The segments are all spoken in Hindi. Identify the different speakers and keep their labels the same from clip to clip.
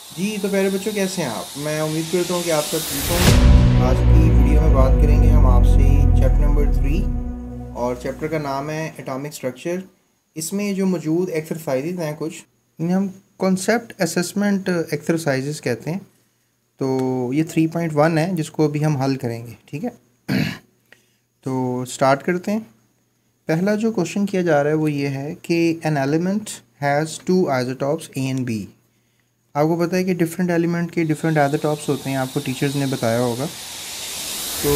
Speaker 1: जी तो प्यारे बच्चों, कैसे हैं आप? मैं उम्मीद करता हूँ कि आप सब ठीक होंगे। आज की वीडियो में बात करेंगे हम आपसे चैप्टर नंबर 3 और चैप्टर का नाम है एटॉमिक स्ट्रक्चर। इसमें जो मौजूद एक्सरसाइजेज हैं कुछ, इन्हें हम कॉन्सेप्ट असेसमेंट एक्सरसाइजेज कहते हैं। तो ये 3.1 है जिसको अभी हम हल करेंगे, ठीक है। तो स्टार्ट करते हैं। पहला जो क्वेश्चन किया जा रहा है वो ये है कि an element has two isotopes A and B. आपको पता है कि डिफरेंट एलिमेंट के डिफरेंट आइसोटॉप्स होते हैं, आपको टीचर्स ने बताया होगा। तो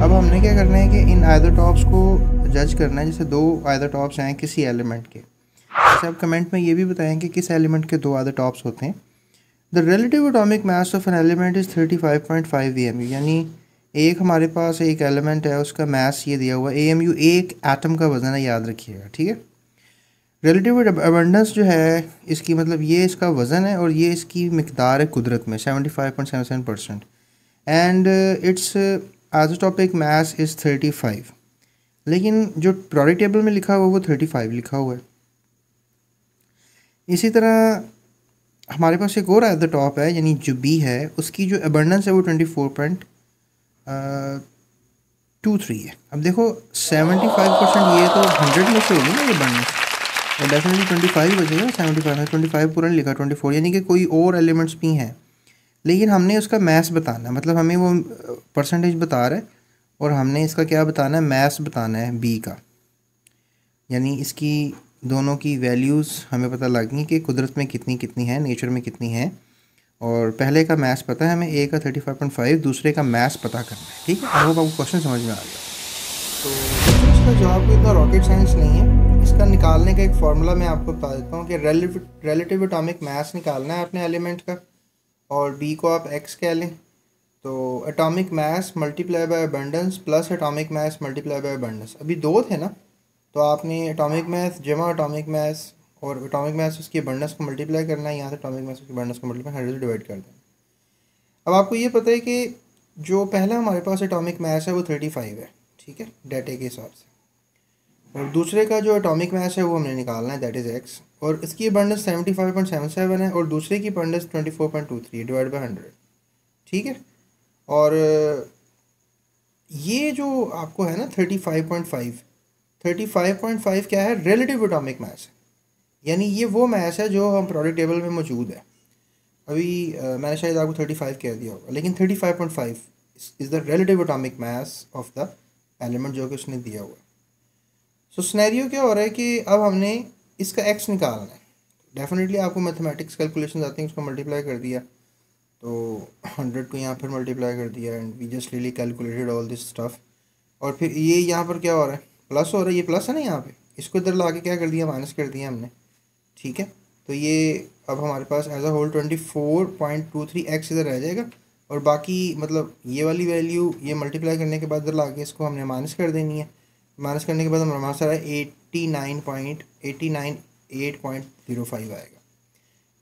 Speaker 1: अब हमने क्या करना है कि इन आइसोटॉप्स को जज करना है। जैसे दो आइसोटॉप्स हैं किसी एलिमेंट के, जैसे आप कमेंट में ये भी बताएं कि किस एलिमेंट के दो आइसोटॉप्स होते हैं। The relative atomic mass of an element is 35.5 AMU। यानी एक हमारे पास एक एलिमेंट है, उसका मास ये दिया हुआ है AMU, एक एटम का वजन है, याद रखिएगा, ठीक है। रिलेटिव अबंडेंस जो है इसकी मतलब ये इसका वज़न है और ये इसकी मिकदार है कुदरत में 75.77%। And it's isotopic mass is 35। लेकिन जो प्रोडक्ट टेबल में लिखा हुआ है वो 35 लिखा हुआ है। इसी तरह हमारे पास एक और आइसोटॉप है, यानी जो बी है, उसकी जो अबंडेंस है वो 24.23 है। अब देखो 75% ये तो 100 में से होगी ना ये अबंडेंस, और डेफिनेटली 25 बचेगा। 75 पूरा नहीं लिखा, 24, यानी कि कोई और एलिमेंट्स भी हैं, लेकिन हमने उसका मैथ्स बताना है। मतलब हमें वो परसेंटेज बता रहा है और हमने इसका क्या बताना है, मैथ्स बताना है बी का। यानी इसकी दोनों की वैल्यूज़ हमें पता लग गई कि कुदरत में कितनी कितनी है, नेचर में कितनी है। और पहले का मैथ्स पता है हमें, ए का 35.5, दूसरे का मैथ्स पता करना है, ठीक है। आई होप आपको क्वेश्चन समझ में आ गया। तो बच्चों, इसका जवाब कोई इतना रॉकेट साइंस नहीं है। इसका निकालने का एक फार्मूला मैं आपको बता देता हूँ कि रिलेटिव एटॉमिक मास निकालना है अपने एलिमेंट का, और बी को आप एक्स कह लें। तो atomic mass multiply by abundance plus atomic mass multiply by abundance, अभी दो थे ना, तो आपने एटॉमिक मास जमा एटॉमिक मास और एटॉमिक मास उसकी अबंडेंस को मल्टीप्लाई करना है, यहाँ से एटॉमिक मास उसकी अबंडेंस को मल्टीप्लाई 100 से डिवाइड कर देना। अब आपको ये पता है कि जो पहला हमारे पास एटॉमिक मास है वो 35 है, ठीक है, डाटे के हिसाब से। और दूसरे का जो एटॉमिक मास है वो हमने निकालना है, दैट इज़ एक्स, और इसकी अबंडेंस 75.77 है और दूसरे की अबंडेंस 24.23 डिवाइड बाई 100, ठीक है। और ये जो आपको है ना 35.5 क्या है, रिलेटिव एटॉमिक मास है। यानी ये वो मास है जो हम प्रोडक्ट टेबल में मौजूद है। अभी मैंने शायद आपको 35 कह दिया होगा, लेकिन 35.5 is the relative atomic mass of the element जो कि उसने दिया हुआ है। सो सिनेरियो क्या हो रहा है कि अब हमने इसका एक्स निकालना है। डेफिनेटली आपको मैथमेटिक्स कैलकुलेशन आती हैं, उसको मल्टीप्लाई कर दिया तो 100 को यहाँ पर मल्टीप्लाई कर दिया, and we just really calculated all this stuff. और फिर ये यहाँ पर क्या हो रहा है, प्लस हो रहा है, ये प्लस है ना यहाँ पे, इसको इधर ला के क्या कर दिया, माइनस कर दिया हमने, ठीक है। तो ये अब हमारे पास एज अ होल 24.23 इधर रह जाएगा, और बाकी मतलब ये वाली वैल्यू ये मल्टीप्लाई करने के बाद इधर ला के इसको हमने माइनस कर देनी है। माइनस करने के बाद हमारे पास आ रहा है 89.805 आएगा।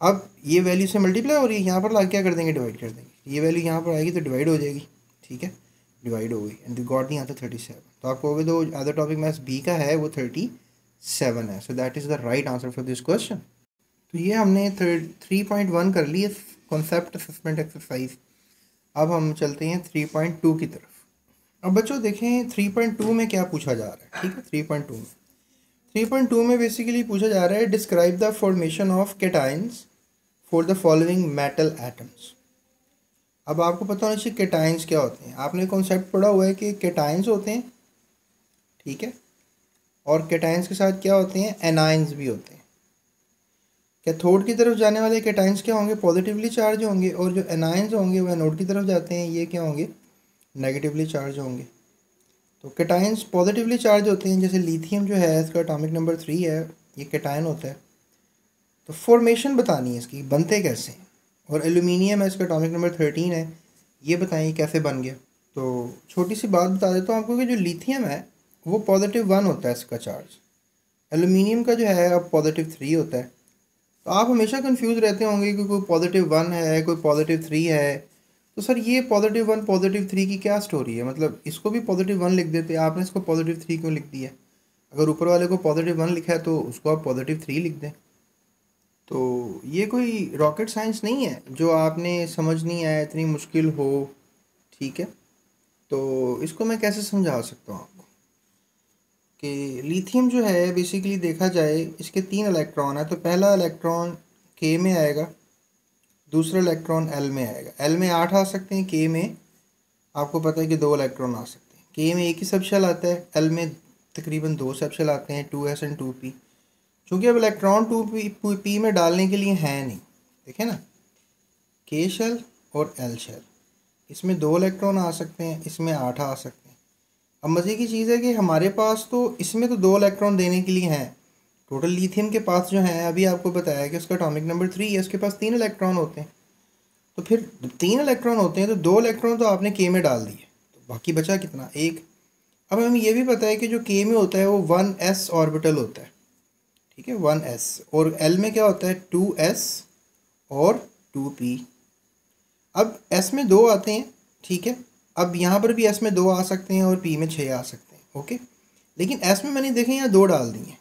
Speaker 1: अब ये वैल्यू से मल्टीप्लाई हो रही है, यहाँ पर ला क्या कर देंगे, डिवाइड कर देंगे। ये वैल्यू यहाँ पर आएगी तो डिवाइड हो जाएगी, ठीक है, डिवाइड हो गई, एंड गॉट दी आंसर 37। तो आपको हो गए दो अदर टॉपिक मैथ्स बी का है वो 37 है। So that is the right answer for this question. तो ये हमने 3.1 कर ली है, कॉन्सेप्ट असेसमेंट एक्सरसाइज। अब हम चलते हैं 3.2 की तरफ। अब बच्चों देखें 3.2 में क्या पूछा जा रहा है, ठीक है। 3.2 में बेसिकली पूछा जा रहा है, describe the formation of cations for the following metal atoms. अब आपको पता होना चाहिए केटाइंस क्या होते हैं। आपने कॉन्सेप्ट पढ़ा हुआ है कि केटाइंस होते हैं, ठीक है, और केटाइंस के साथ क्या होते हैं, एनाइंस भी होते हैं। कैथोड की तरफ जाने वाले केटाइंस क्या होंगे, पॉजिटिवली चार्ज होंगे, और जो एनाइंस होंगे वो एनोड की तरफ जाते हैं, ये क्या होंगे, नेगेटिवली चार्ज होंगे। तो केटाइंस पॉजिटिवली चार्ज होते हैं, जैसे लिथियम जो है इसका एटॉमिक नंबर 3 है, ये केटाइन होता है। तो फॉर्मेशन बतानी है इसकी, बनते कैसे हैं। और एल्यूमिनियम है, इसका एटॉमिक नंबर 13 है, ये बताएं कैसे बन गया। तो छोटी सी बात बता देता हूँ आपको कि जो लिथियम है वो +1 होता है इसका चार्ज, एल्यूमिनियम का जो है अब +3 होता है। तो आप हमेशा कंफ्यूज रहते होंगे कि कोई +1 है कोई +3 है। तो सर ये +1 +3 की क्या स्टोरी है, मतलब इसको भी +1 लिख देते, आपने इसको +3 क्यों लिख दिया। अगर ऊपर वाले को +1 लिखा है तो उसको आप +3 लिख दें। तो ये कोई रॉकेट साइंस नहीं है जो आपने समझ नहीं आया, इतनी मुश्किल हो। ठीक है, तो इसको मैं कैसे समझा सकता हूँ आपको कि लिथियम जो है बेसिकली देखा जाए इसके 3 इलेक्ट्रॉन है। तो पहला इलेक्ट्रॉन के में आएगा, दूसरा इलेक्ट्रॉन एल में आएगा। एल में 8 आ सकते हैं, के में आपको पता है कि 2 इलेक्ट्रॉन आ सकते हैं। के में एक ही सब शेल आता है, एल में तकरीबन 2 सब शेल आते हैं, 2s एंड 2p। चूँकि अब इलेक्ट्रॉन 2p में डालने के लिए है नहीं, देखें ना, के शेल और एल शेल, इसमें 2 इलेक्ट्रॉन आ सकते हैं, इसमें 8 आ सकते हैं। अब मज़े की चीज़ है कि हमारे पास तो इसमें तो 2 इलेक्ट्रॉन देने के लिए हैं। टोटल लिथियम के पास जो है, अभी आपको बताया कि उसका एटॉमिक नंबर 3 है, उसके पास 3 इलेक्ट्रॉन होते हैं। तो फिर 3 इलेक्ट्रॉन होते हैं तो 2 इलेक्ट्रॉन तो आपने के में डाल दिए, तो बाकी बचा कितना, एक। अब हमें ये भी पता है कि जो के में होता है वो 1s ऑर्बिटल होता है, ठीक है, 1s। और एल में क्या होता है, 2s और 2p। अब s में 2 आते हैं, ठीक है। अब यहाँ पर भी s में 2 आ सकते हैं और p में 6 आ सकते हैं, ओके। लेकिन s में मैंने देखे यहाँ 2 डाल दिए,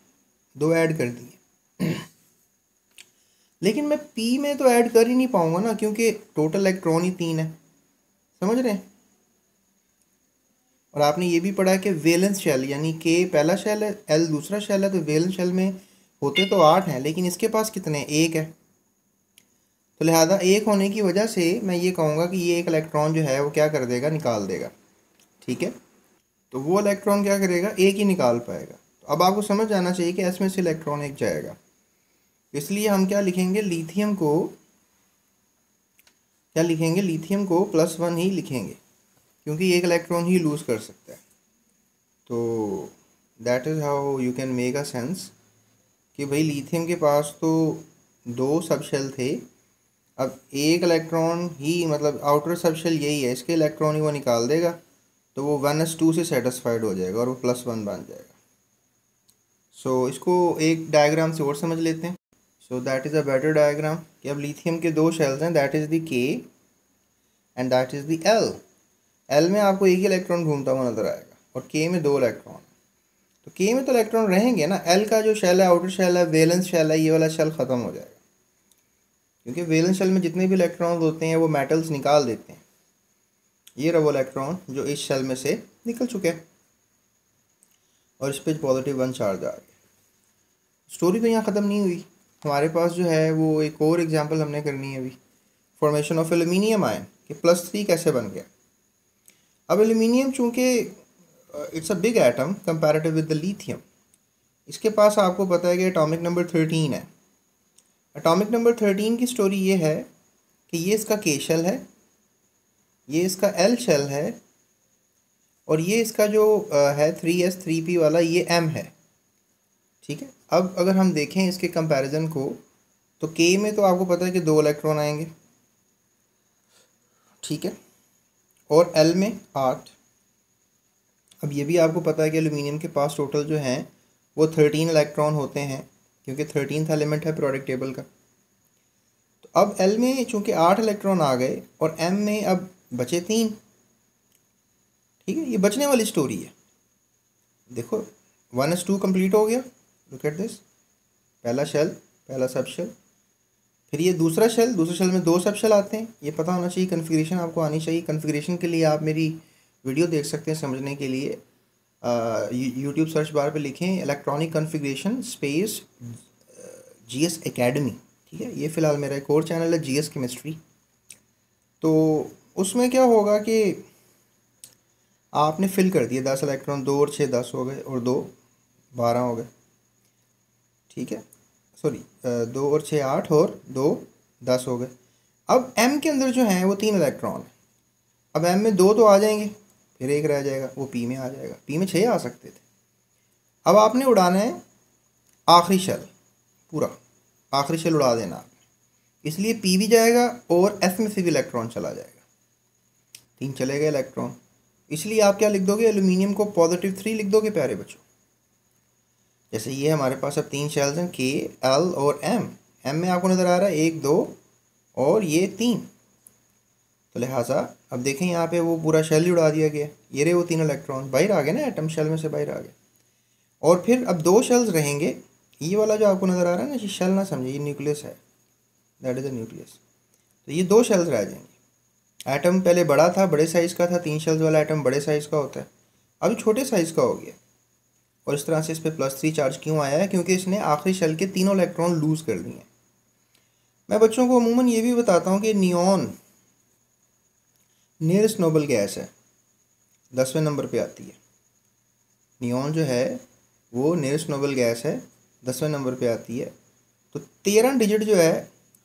Speaker 1: 2 ऐड कर दिए। लेकिन मैं p में तो ऐड कर ही नहीं पाऊंगा ना, क्योंकि टोटल इलेक्ट्रॉन ही 3 है, समझ रहे हैं। और आपने ये भी पढ़ा कि वैलेंस शेल, यानी के पहला शेल है, एल दूसरा शेल है, तो वैलेंस शेल में होते तो 8 हैं, लेकिन इसके पास कितने हैं, 1 है। तो लिहाजा 1 होने की वजह से मैं ये कहूँगा कि ये एक इलेक्ट्रॉन जो है वो क्या कर देगा, निकाल देगा, ठीक है। तो वो इलेक्ट्रॉन क्या करेगा, एक ही निकाल पाएगा। तो अब आपको समझ आना चाहिए कि एस में से इलेक्ट्रॉन एक जाएगा। इसलिए हम क्या लिखेंगे, लिथियम को क्या लिखेंगे, लिथियम को +1 ही लिखेंगे, क्योंकि एक इलेक्ट्रॉन ही लूज़ कर सकता है। तो that is how you can make a sense कि भाई लिथियम के पास तो 2 सब शेल थे, अब एक इलेक्ट्रॉन ही, मतलब आउटर सब शेल यही है, इसके इलेक्ट्रॉन ही वो निकाल देगा, तो वो 1s2 से सेटिस्फाइड हो जाएगा और वो +1 बन जाएगा। सो इसको एक डायग्राम से और समझ लेते हैं। So that is a better diagram कि अब लिथियम के 2 शेल्स हैं, दैट इज़ द के and that is the L. L में आपको एक ही इलेक्ट्रॉन घूमता हुआ नजर आएगा और के में 2 इलेक्ट्रॉन। तो के में तो इलेक्ट्रॉन रहेंगे ना, एल का जो शेल है, आउटर शेल है, वैलेंस शेल है, ये वाला शेल ख़त्म हो जाएगा, क्योंकि वैलेंस शेल में जितने भी इलेक्ट्रॉन होते हैं वो मेटल्स निकाल देते हैं। ये रहा वो इलेक्ट्रॉन जो इस शेल में से निकल चुके हैं और इस पर +1 चार्ज आ गया। स्टोरी तो यहाँ ख़त्म नहीं हुई, हमारे पास जो है वो एक और एग्जांपल हमने करनी है अभी, फॉर्मेशन ऑफ एल्यूमिनियम आयन कि +3 कैसे बन गया। अब एल्यूमिनियम चूँकि it's a big atom comparative with the lithium, इसके पास आपको पता है कि एटॉमिक नंबर 13 है। एटॉमिक नंबर 13 की स्टोरी ये है कि ये इसका के शेल है, ये इसका एल शेल है, और ये इसका जो है 3s 3p वाला, ये m है, ठीक है। अब अगर हम देखें इसके कंपैरिजन को, तो के में तो आपको पता है कि 2 इलेक्ट्रॉन आएंगे, ठीक है, और एल में 8। अब ये भी आपको पता है कि एल्यूमिनियम के पास टोटल जो हैं वो 13 इलेक्ट्रॉन होते हैं, क्योंकि 13th एलिमेंट है पीरियोडिक टेबल का। तो अब एल में चूंकि 8 इलेक्ट्रॉन आ गए और एम में अब बचे 3, ठीक है। ये बचने वाली स्टोरी है, देखो 1s2 कंप्लीट हो गया, लुक एट दिस, पहला शेल, पहला सब शेल, फिर ये दूसरा शेल, दूसरे शेल में 2 सब शेल आते हैं। ये पता होना चाहिए, कन्फिग्रेशन आपको आनी चाहिए। कन्फिग्रेशन के लिए आप मेरी वीडियो देख सकते हैं समझने के लिए, यूट्यूब सर्च बार पे लिखें electronic configuration space GS academy, ठीक है। ये फ़िलहाल मेरा एक और चैनल है GS केमिस्ट्री। तो उसमें क्या होगा कि आपने फिल कर दिए 10 इलेक्ट्रॉन, 2 और 6 10 हो गए, और 2 12 हो गए, ठीक है, सॉरी 2 और 6 8 और 2 10 हो गए। अब M के अंदर जो है वो 3 इलेक्ट्रॉन है। अब M में 2 तो आ जाएंगे, फिर एक रह जाएगा, वो P में आ जाएगा। P में 6 आ सकते थे। अब आपने उड़ाना है आखिरी शेल, पूरा आखिरी शेल उड़ा देना आपने, इसलिए P भी जाएगा और F में से भी इलेक्ट्रॉन चला जाएगा, 3 चले गए इलेक्ट्रॉन। इसलिए आप क्या लिख दोगे, एल्यूमिनियम को +3 लिख दोगे प्यारे बच्चों। जैसे ये हमारे पास अब 3 शेल्स हैं, के एल और एम। एम में आपको नज़र आ रहा है 1 2 और ये 3, तो लिहाजा अब देखें यहाँ पे वो पूरा शेल ही उड़ा दिया गया, ये रहे वो 3 इलेक्ट्रॉन बाहर आ गए ना, एटम शेल में से बाहर आ गए। और फिर अब 2 शेल्स रहेंगे, ये वाला जो आपको नज़र आ रहा है ना, ये शेल ना समझिए, ये न्यूक्लियस है, दैट इज़ द न्यूक्लियस। तो ये 2 शेल्स रह जाएंगे। एटम पहले बड़ा था, बड़े साइज़ का था, 3 शेल्स वाला एटम बड़े साइज़ का होता है, अभी छोटे साइज़ का हो गया। और इस तरह से इस पर +3 चार्ज क्यों आया है? क्योंकि इसने आखिरी शेल के तीनों इलेक्ट्रॉन लूज़ कर दिए। मैं बच्चों को अमूमन ये भी बताता हूँ कि नियॉन नियरेस्ट नोबल गैस है, 10वें नंबर पे आती है। नियॉन जो है वो नियरेस्ट नोबल गैस है, 10वें नंबर पे आती है। तो 13 डिजिट जो है,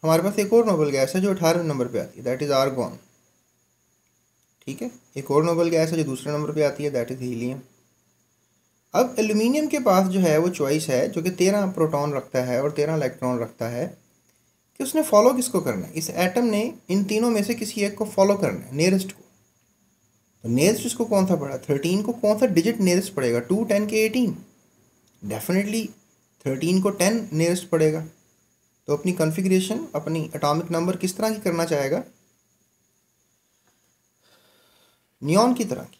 Speaker 1: हमारे पास एक और नोबल गैस है जो 18वें नंबर पे आती है, दैट इज़ आर्गॉन। ठीक है, एक और नोबल गैस है जो दूसरे नंबर पे आती है, दैट इज़ हीलियम। अब एल्यूमिनियम के पास जो है वो चॉइस है, जो कि 13 प्रोटॉन रखता है और 13 इलेक्ट्रॉन रखता है, कि उसने फॉलो किसको करना है। इस एटम ने इन तीनों में से किसी एक को फॉलो करना है, नियरेस्ट को। तो नियरेस्ट इसको कौन सा पड़ा? 13 को कौन सा डिजिट नियरेस्ट पड़ेगा? 2, 10 के 18? डेफिनेटली 13 को 10 नियरेस्ट पड़ेगा। तो अपनी कॉन्फ़िगरेशन, अपनी एटॉमिक नंबर किस तरह की करना चाहेगा? नियॉन की तरह की।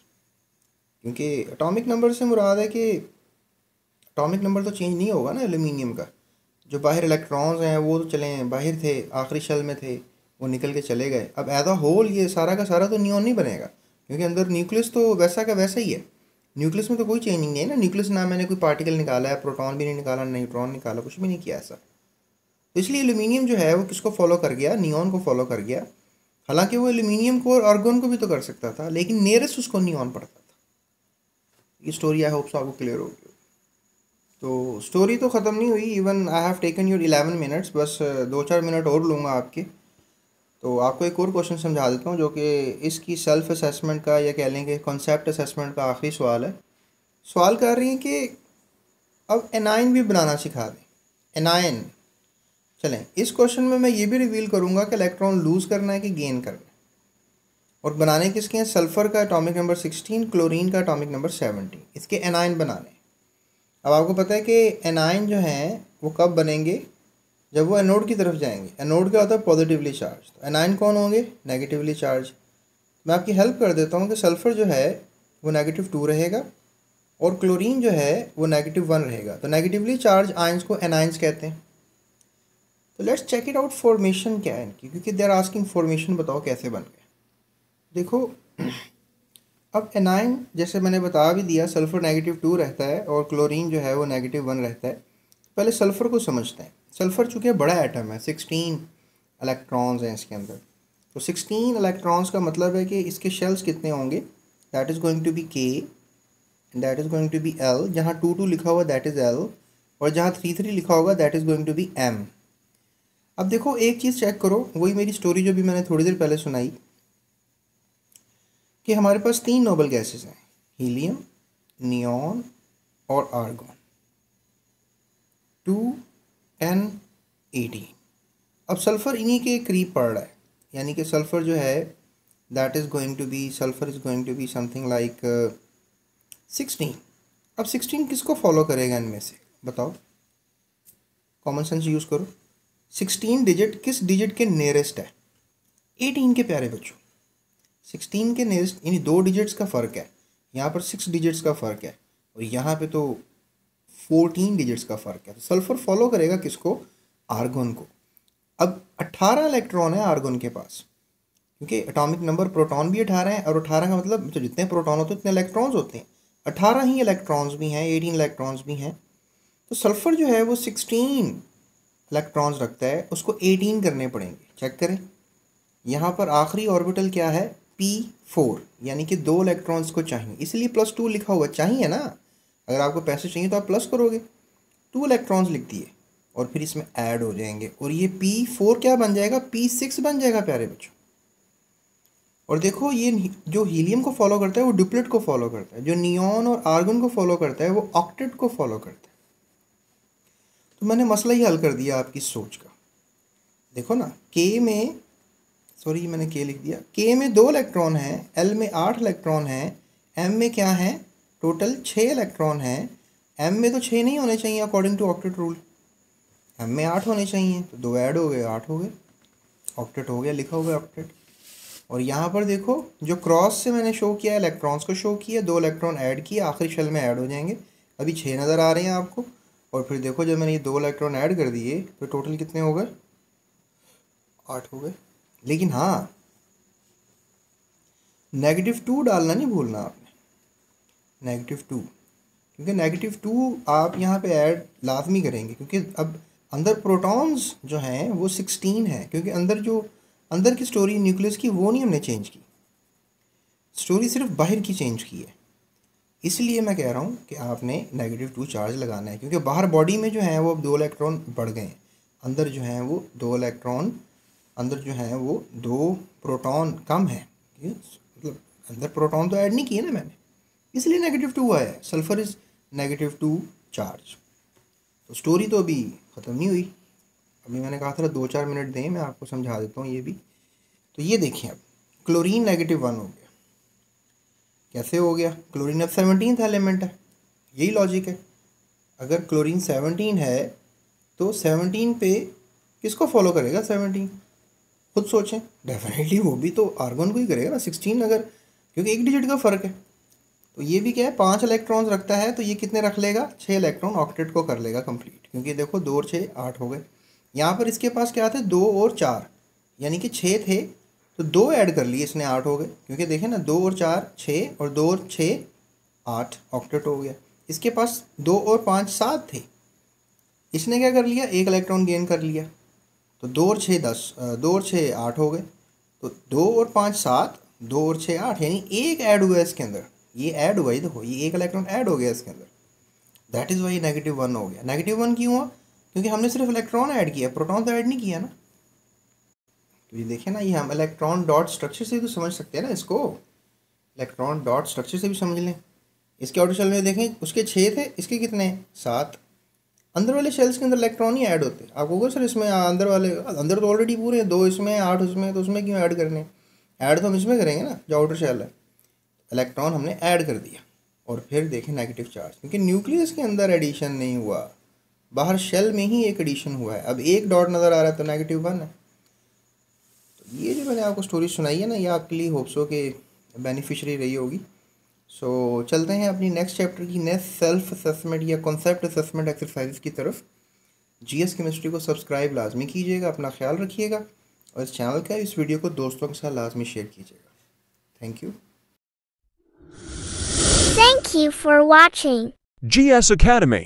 Speaker 1: क्योंकि एटॉमिक नंबर से मुराद है कि एटॉमिक नंबर तो चेंज नहीं होगा ना एल्यूमिनियम का। जो बाहर इलेक्ट्रॉन्स हैं वो तो चले बाहर थे, आखिरी शेल में थे, वो निकल के चले गए। अब एज अ होल ये सारा का सारा तो नियॉन नहीं बनेगा, क्योंकि अंदर न्यूक्लियस तो वैसा का वैसा ही है। न्यूक्लियस में तो कोई चेंजिंग नहीं है ना। न्यूक्लियस ना मैंने कोई पार्टिकल निकाला है, प्रोटॉन भी नहीं निकाला, न्यूट्रॉन निकाला, कुछ भी नहीं किया ऐसा। तो इसलिए एल्यूमिनियम जो है वो किसको फॉलो कर गया? नियॉन को फॉलो कर गया। हालांकि वो एल्यूमिनियम को और आर्गन को भी तो कर सकता था, लेकिन नियरेस्ट उसको नियॉन पड़ता था। ये स्टोरी आई होप सो आपको क्लियर होगी। तो स्टोरी तो ख़त्म नहीं हुई। Even I have taken your 11 minutes, बस 2-4 मिनट और लूँगा आपके। तो आपको एक और क्वेश्चन समझा देता हूँ, जो कि इसकी सेल्फ असेसमेंट का, या कह लेंगे कॉन्सेप्ट असेसमेंट का आखिरी सवाल है। सवाल कर रही हैं कि अब एनाइन भी बनाना सिखा दें। एनाइन, चलें इस क्वेश्चन में मैं ये भी रिवील करूँगा कि इलेक्ट्रॉन लूज़ करना है कि गेन करना है। और बनाने किसके हैं? सल्फ़र का एटॉमिक नंबर 16, क्लोरीन का एटॉमिक नंबर 17, इसके एनाइन बनाने। अब आपको पता है कि एनाइन जो हैं वो कब बनेंगे? जब वो एनोड की तरफ जाएंगे। एनोड क्या होता है? Positively charge. तो एनाइन कौन होंगे? Negatively charge. मैं आपकी हेल्प कर देता हूँ कि सल्फ़र जो है वो -2 रहेगा और क्लोरीन जो है वो -1 रहेगा। तो नेगेटिवली चार्ज आयंस को एनाइंस कहते हैं। तो let's check it out, formation क्या है इनकी, क्योंकि दे आर आस्किंग फॉर्मेशन बताओ कैसे बन गए। देखो अब एनाइन जैसे मैंने बता भी दिया, सल्फ़र -2 रहता है और क्लोरीन जो है वो -1 रहता है। पहले सल्फ़र को समझते हैं। सल्फ़र चूँकि बड़ा एटम है, 16 इलेक्ट्रॉन्स हैं इसके अंदर। तो 16 इलेक्ट्रॉन्स का मतलब है कि इसके शेल्स कितने होंगे? That is going to be K, that is going to be L। जहाँ 2 लिखा हुआ दैट इज़ L, और जहाँ 3 लिखा होगा that is going to be M। अब देखो एक चीज़ चेक करो, वही मेरी स्टोरी जो भी मैंने थोड़ी देर पहले सुनाई, कि हमारे पास 3 नोबल गैसेस हैं, हीलियम, नियॉन और आर्गॉन। 2, 10, 18। अब सल्फ़र इन्हीं के करीब पड़ रहा है, यानी कि सल्फ़र जो है that is going to be, sulphur is going to be something like 16। अब 16 किसको फॉलो करेगा इनमें से? बताओ, कॉमन सेंस यूज़ करो। 16 डिजिट किस डिजिट के नियरेस्ट है? 18 के प्यारे बच्चों। 16 के नियरेस्ट, यानी 2 डिजिट्स का फ़र्क है। यहाँ पर 6 डिजिट्स का फ़र्क है और यहाँ पे तो 14 डिजिट्स का फ़र्क है। तो सल्फ़र फॉलो करेगा किसको? आर्गन को। अब 18 इलेक्ट्रॉन है आर्गन के पास, क्योंकि एटॉमिक नंबर प्रोटॉन भी 18 है, और 18 का मतलब तो जितने प्रोटॉन होते हैं उतने इलेक्ट्रॉन्स होते हैं। 18 ही इलेक्ट्रॉन्स भी हैं, 18 इलेक्ट्रॉन्स भी हैं। तो सल्फ़र जो है वो 16 इलेक्ट्रॉन्स रखता है, उसको 18 करने पड़ेंगे। चेक करें, यहाँ पर आखिरी ऑर्बिटल क्या है? P4, यानी कि 2 इलेक्ट्रॉन्स को चाहिए, इसलिए +2 लिखा हुआ चाहिए ना। अगर आपको पैसे चाहिए तो आप प्लस करोगे, 2 इलेक्ट्रॉन्स लिख दिए और फिर इसमें ऐड हो जाएंगे, और ये P4 क्या बन जाएगा? P6 बन जाएगा प्यारे बच्चों। और देखो ये जो हीलियम को फॉलो करता है वो डुप्लेट को फॉलो करता है, जो नियॉन और आर्गन को फॉलो करता है वो ऑक्टेट को फॉलो करता है। तो मैंने मसला ही हल कर दिया आपकी सोच का। देखो ना, K में, सॉरी मैंने K लिख दिया, K में 2 इलेक्ट्रॉन हैं, L में 8 इलेक्ट्रॉन हैं, M में क्या है? टोटल 6 इलेक्ट्रॉन हैं। M में तो 6 नहीं होने चाहिए according to octet rule, M में 8 होने चाहिए। तो 2 ऐड हो गए, 8 हो गए, ऑक्टेट हो गया, लिखा होगा ऑक्टेट। और यहाँ पर देखो जो क्रॉस से मैंने शो किया इलेक्ट्रॉन्स को शो किया, 2 इलेक्ट्रॉन ऐड किए, आखिरी शेल में ऐड हो जाएंगे। अभी 6 नज़र आ रहे हैं आपको। और फिर देखो जब मैंने ये 2 इलेक्ट्रॉन ऐड कर दिए तो टोटल कितने हो गए? 8 हो गए। लेकिन हाँ, -2 डालना नहीं भूलना आपने, -2, क्योंकि -2 आप यहाँ पे ऐड लाजमी करेंगे, क्योंकि अब अंदर प्रोटॉन्स जो हैं वो 16 है, क्योंकि अंदर की स्टोरी न्यूक्लियस की वो नहीं हमने चेंज की, स्टोरी सिर्फ बाहर की चेंज की है। इसलिए मैं कह रहा हूँ कि आपने -2 चार्ज लगाना है, क्योंकि बाहर बॉडी में जो है वो 2 इलेक्ट्रॉन बढ़ गए हैं, अंदर जो है वो 2 इलेक्ट्रॉन, अंदर जो है वो 2 प्रोटॉन कम है, मतलब अंदर प्रोटॉन तो ऐड नहीं किए ना मैंने, इसलिए -2 आया है। Sulphur is -2 charge. तो स्टोरी तो अभी ख़त्म नहीं हुई, अभी मैंने कहा था 2-4 मिनट दें, मैं आपको समझा देता हूँ ये भी। तो ये देखें, अब क्लोरीन -1 हो गया। कैसे हो गया? क्लोरीन अब 17th एलिमेंट है, यही लॉजिक है। अगर क्लोरीन 17 है तो 17 पे किसको फॉलो करेगा 17? खुद सोचें, डेफिनेटली वो भी तो आर्गन को ही करेगा ना 16, अगर, क्योंकि एक डिजिट का फ़र्क है। तो ये भी क्या है, 5 इलेक्ट्रॉन्स रखता है, तो ये कितने रख लेगा? 6 इलेक्ट्रॉन ऑक्टेट को कर लेगा कंप्लीट, क्योंकि देखो 2 और 6 8 हो गए। यहाँ पर इसके पास क्या थे? 2 और 4, यानी कि 6 थे, तो 2 ऐड कर लिए इसने, 8 हो गए, क्योंकि देखें ना 2 और 4 6 और 2 और 6 8, ऑक्टेट हो गया। इसके पास 2 और 5 7 थे, इसने क्या कर लिया? 1 इलेक्ट्रॉन गेन कर लिया, तो 2 और 6 10, 2 और 6 8 हो गए, तो 2 और 5 7, 2 और 6 8, यानी 1 ऐड हुआ इसके अंदर, ये ऐड हुआ ही, देखो ये 1 इलेक्ट्रॉन ऐड हो गया इसके अंदर। दैट इज़ वाई -1 हो गया। -1 क्यों हुआ? क्योंकि हमने सिर्फ इलेक्ट्रॉन ऐड किया, प्रोटॉन तो ऐड नहीं किया ना। तो ये देखें ना, ये हम इलेक्ट्रॉन डॉट स्ट्रक्चर से भी तो समझ सकते हैं ना इसको, इलेक्ट्रॉन डॉट स्ट्रक्चर से भी समझ लें। इसके आउटर शेल में देखें, उसके 6 थे, इसके कितने? 7। अंदर वाले शेल्स के अंदर इलेक्ट्रॉन ही ऐड होते हैं। आप कहोगे सर इसमें अंदर वाले, अंदर तो ऑलरेडी पूरे हैं, 2 इसमें 8 उसमें, तो उसमें क्यों ऐड करने? ऐड तो हम इसमें करेंगे ना, जो आउटर शेल है। इलेक्ट्रॉन हमने ऐड कर दिया, और फिर देखें नेगेटिव चार्ज, क्योंकि न्यूक्लियस के अंदर एडिशन नहीं हुआ, बाहर शेल में ही एक एडिशन हुआ है। अब एक डॉट नज़र आ रहा है तो -1 है। तो ये जो मैंने आपको स्टोरी सुनाई है ना, ये आपके लिए होप्सो के बेनिफिशरी रही होगी। सो चलते हैं अपनी नेक्स्ट चैप्टर की नेक्स्ट सेल्फ असेसमेंट या कॉन्सेप्ट असेसमेंट एक्सरसाइज की तरफ। जीएस केमिस्ट्री को सब्सक्राइब लाजमी कीजिएगा, अपना ख्याल रखिएगा, और इस चैनल का इस वीडियो को दोस्तों के साथ लाजमी शेयर कीजिएगा। Thank you.
Speaker 2: Thank you for watching
Speaker 3: GS Academy.